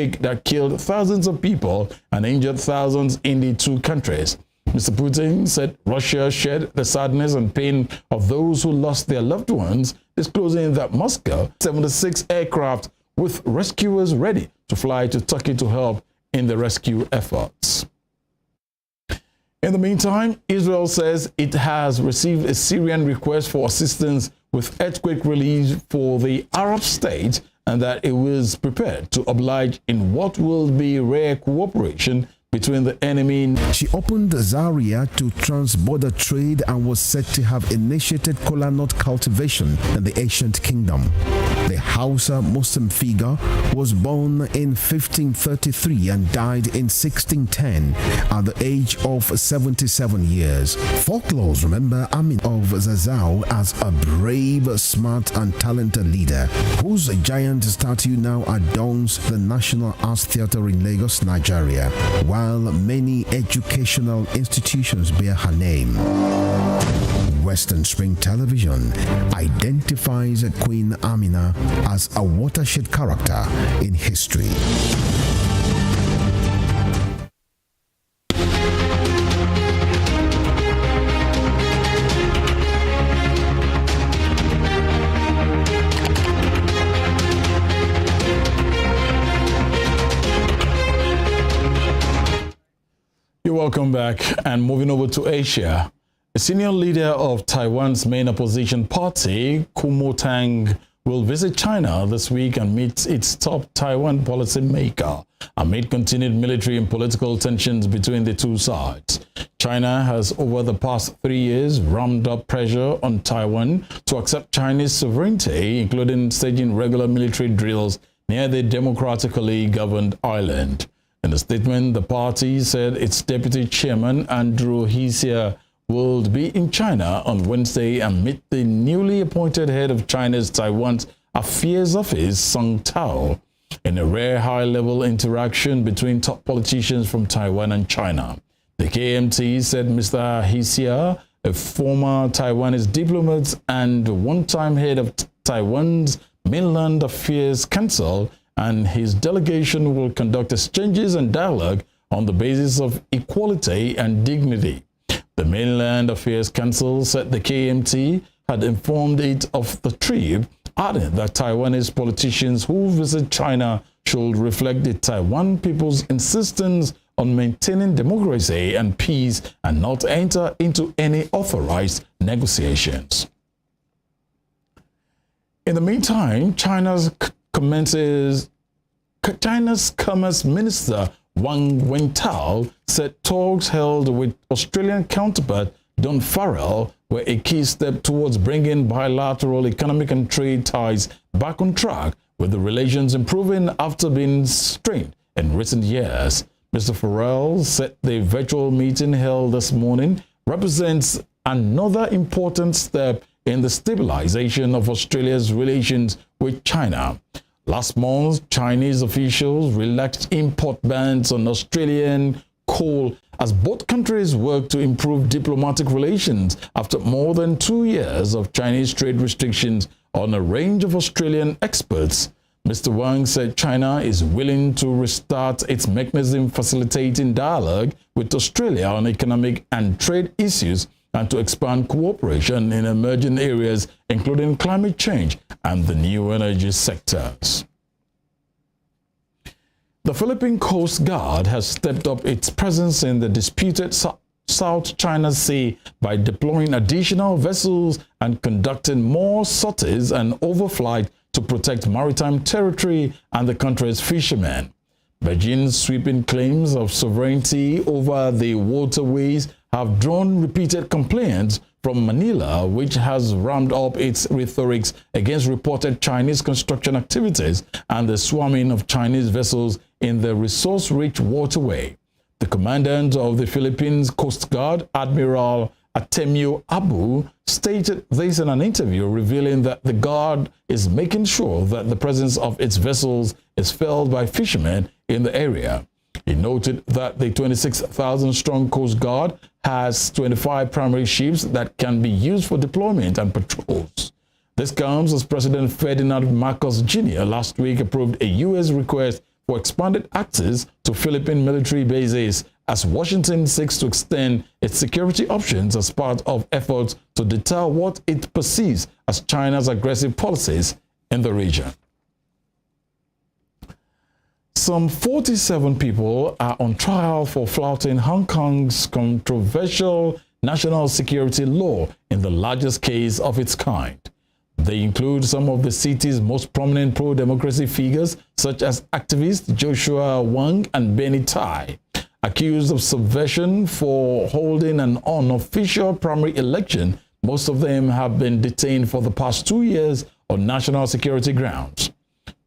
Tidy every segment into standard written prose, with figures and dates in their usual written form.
that killed thousands of people and injured thousands in the two countries. Mr. Putin said Russia shared the sadness and pain of those who lost their loved ones, disclosing that Moscow 76 aircraft with rescuers ready to fly to Turkey to help in the rescue efforts. In the meantime, Israel says it has received a Syrian request for assistance with earthquake relief for the Arab state and that it was prepared to oblige in what will be rare cooperation between the enemy. She opened Zaria to trans-border trade and was said to have initiated kola nut cultivation in the ancient kingdom. The Hausa Muslim figure was born in 1533 and died in 1610 at the age of 77 years. Folklores remember Amin of Zazzau as a brave, smart and talented leader whose giant statue now adorns the National Arts Theatre in Lagos, Nigeria, while many educational institutions bear her name. Western Spring Television identifies Queen Amina as a watershed character in history. You're welcome back. And moving over to Asia, a senior leader of Taiwan's main opposition party, Kuomintang, will visit China this week and meet its top Taiwan policymaker amid continued military and political tensions between the two sides. China has, over the past 3 years, ramped up pressure on Taiwan to accept Chinese sovereignty, including staging regular military drills near the democratically governed island. In a statement, the party said its deputy chairman, Andrew Hsieh, will be in China on Wednesday and meet the newly appointed head of China's Taiwan's Affairs Office, Song Tao, in a rare high-level interaction between top politicians from Taiwan and China. The KMT said Mr. Hsieh, a former Taiwanese diplomat and one-time head of Taiwan's Mainland Affairs Council, and his delegation will conduct exchanges and dialogue on the basis of equality and dignity. The Mainland Affairs Council said the KMT had informed it of the trip, adding that Taiwanese politicians who visit China should reflect the Taiwan people's insistence on maintaining democracy and peace and not enter into any authorized negotiations. In the meantime, China's Commerce Minister Wang Wentao said talks held with Australian counterpart Don Farrell were a key step towards bringing bilateral economic and trade ties back on track, with the relations improving after being strained in recent years. Mr. Farrell said the virtual meeting held this morning represents another important step in the stabilization of Australia's relations with China. Last month, Chinese officials relaxed import bans on Australian coal as both countries work to improve diplomatic relations after more than 2 years of Chinese trade restrictions on a range of Australian exports. Mr. Wang said China is willing to restart its mechanism facilitating dialogue with Australia on economic and trade issues and to expand cooperation in emerging areas, including climate change and the new energy sectors. The Philippine Coast Guard has stepped up its presence in the disputed South China Sea by deploying additional vessels and conducting more sorties and overflight to protect maritime territory and the country's fishermen. Beijing's sweeping claims of sovereignty over the waterways have drawn repeated complaints from Manila, which has ramped up its rhetoric against reported Chinese construction activities and the swarming of Chinese vessels in the resource-rich waterway. The commandant of the Philippines Coast Guard, Admiral Artemio Abu, stated this in an interview, revealing that the Guard is making sure that the presence of its vessels is felt by fishermen in the area. He noted that the 26,000-strong Coast Guard has 25 primary ships that can be used for deployment and patrols. This comes as President Ferdinand Marcos Jr. last week approved a U.S. request for expanded access to Philippine military bases as Washington seeks to extend its security options as part of efforts to deter what it perceives as China's aggressive policies in the region. Some 47 people are on trial for flouting Hong Kong's controversial national security law in the largest case of its kind. They include some of the city's most prominent pro-democracy figures, such as activist Joshua Wong and Benny Tai, accused of subversion for holding an unofficial primary election. Most of them have been detained for the past 2 years on national security grounds.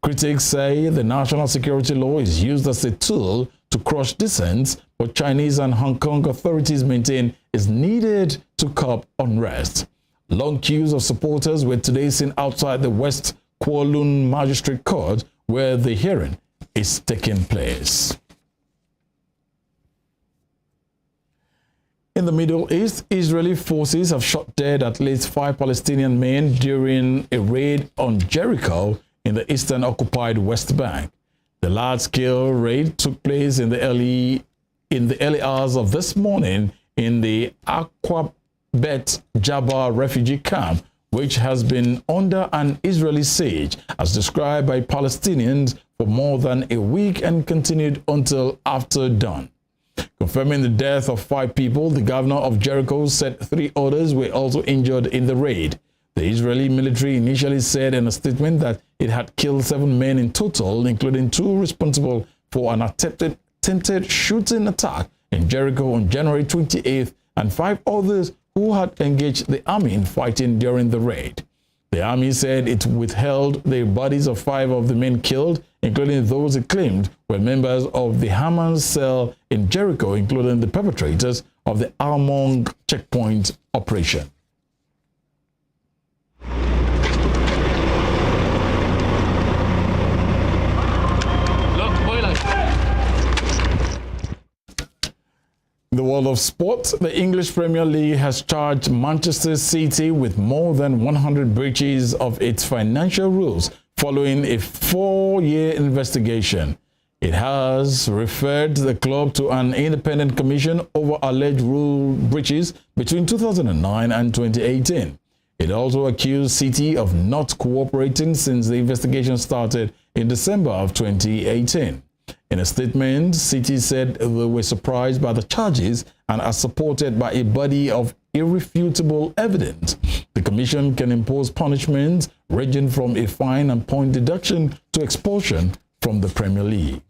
Critics say the national security law is used as a tool to crush dissent, but Chinese and Hong Kong authorities maintain is needed to curb unrest. Long queues of supporters were today seen outside the West Kowloon Magistrate Court, where the hearing is taking place. In the Middle East, Israeli forces have shot dead at least 5 Palestinian men during a raid on Jericho in the eastern occupied West Bank. The large-scale raid took place in the early hours of this morning in the Aqaba Bet Jabbar refugee camp, which has been under an Israeli siege, as described by Palestinians, for more than a week and continued until after dawn. Confirming the death of 5 people, the governor of Jericho said 3 others were also injured in the raid. The Israeli military initially said in a statement that it had killed 7 men in total, including 2 responsible for an attempted shooting attack in Jericho on January 28th and 5 others who had engaged the army in fighting during the raid. The army said it withheld the bodies of 5 of the men killed, including those it claimed were members of the Hamas cell in Jericho, including the perpetrators of the Almond checkpoint operation. In the world of sport, the English Premier League has charged Manchester City with more than 100 breaches of its financial rules following a 4-year investigation. It has referred the club to an independent commission over alleged rule breaches between 2009 and 2018. It also accused City of not cooperating since the investigation started in December of 2018. In a statement, City said they were surprised by the charges and are supported by a body of irrefutable evidence. The Commission can impose punishments ranging from a fine and point deduction to expulsion from the Premier League.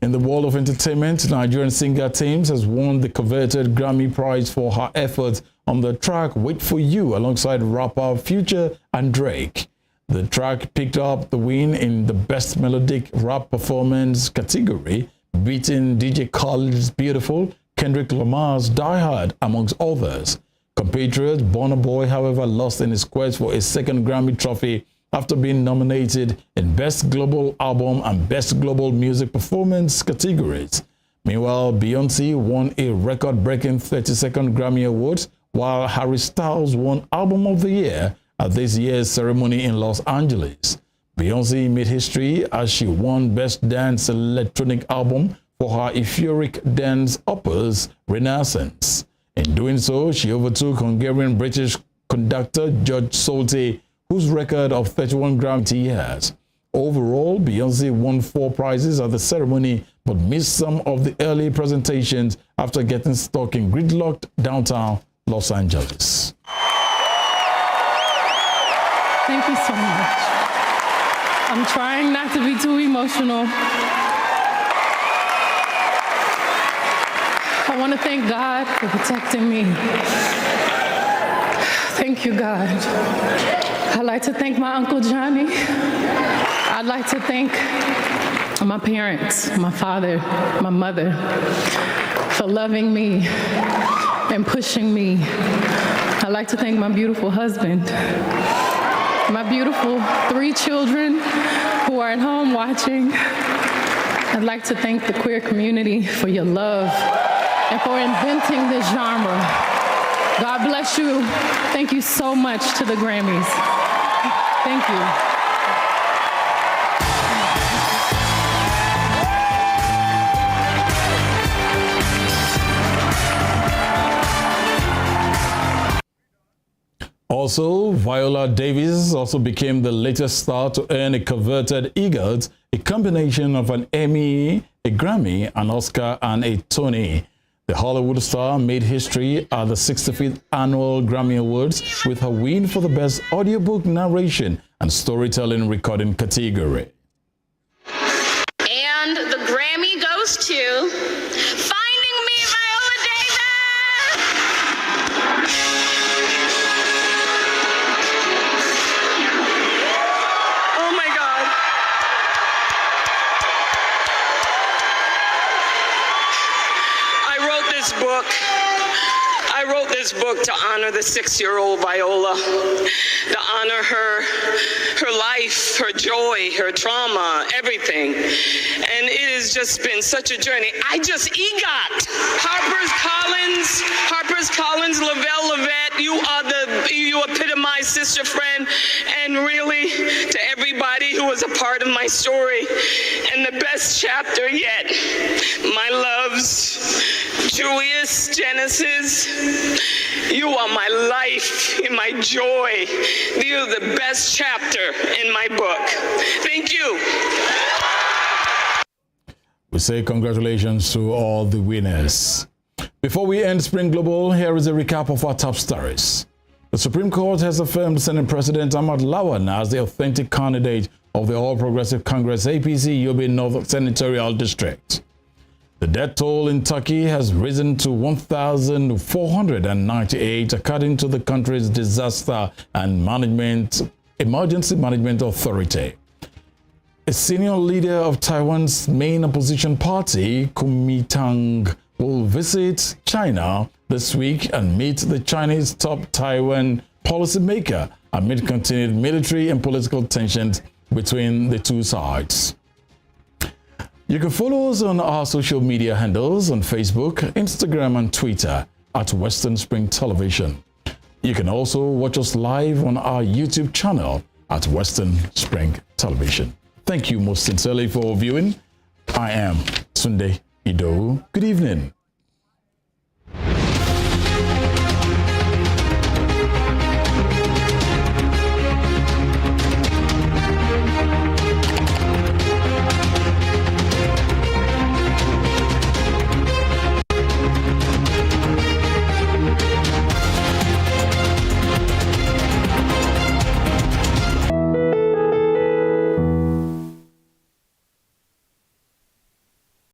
In the world of entertainment, Nigerian singer Tems has won the coveted Grammy Prize for her efforts on the track Wait For You alongside rapper Future and Drake. The track picked up the win in the Best Melodic Rap Performance category, beating DJ Khaled's Beautiful, Kendrick Lamar's Die Hard, amongst others. Compatriot Burna Boy, however, lost in his quest for a second Grammy trophy after being nominated in Best Global Album and Best Global Music Performance categories. Meanwhile, Beyoncé won a record-breaking 32nd Grammy Awards, while Harry Styles won Album of the Year at this year's ceremony in Los Angeles. Beyoncé made history as she won Best Dance Electronic Album for her euphoric dance opus Renaissance. In doing so, she overtook Hungarian-British conductor George Solti, whose record of 31 Grammy he has. Overall, Beyoncé won 4 prizes at the ceremony, but missed some of the early presentations after getting stuck in gridlocked downtown Los Angeles. Thank you so much. I'm trying not to be too emotional. I want to thank God for protecting me. Thank you, God. I'd like to thank my Uncle Johnny. I'd like to thank my parents, my father, my mother, for loving me and pushing me. I'd like to thank my beautiful husband, my beautiful 3 children who are at home watching. I'd like to thank the queer community for your love and for inventing this genre. God bless you. Thank you so much to the Grammys. Thank you. Also, Viola Davis also became the latest star to earn a coveted EGOT, a combination of an Emmy, a Grammy, an Oscar, and a Tony. The Hollywood star made history at the 65th Annual Grammy Awards with her win for the Best Audiobook Narration and Storytelling Recording category. And the Grammy goes to Finding Me, Viola Davis! Oh my God. I wrote this book to honor the 6-year-old Viola, to honor her life, her joy, her trauma, everything. And it has just been such a journey. I just EGOT. Harper's Collins, Lavelle Levette, you epitomize sister friend, and really to everybody who was a part of my story. And the best chapter yet, my loves, Julius, Genesis, you are my life and my joy. You're the best chapter in my book. Thank you. We say congratulations to all the winners. Before we end Spring Global, here is a recap of our top stories. The Supreme Court has affirmed Senate President Ahmad Lawan as the authentic candidate of the All Progressive Congress APC Yobe North Senatorial District. The death toll in Turkey has risen to 1,498 according to the country's Disaster and Emergency Management Authority. A senior leader of Taiwan's main opposition party, Kuomintang, will visit China this week and meet the Chinese top Taiwan policymaker amid continued military and political tensions between the two sides. You can follow us on our social media handles on Facebook, Instagram, and Twitter at Western Spring Television. You can also watch us live on our YouTube channel at Western Spring Television. Thank you most sincerely for viewing. I am Tunde Ido. Good evening.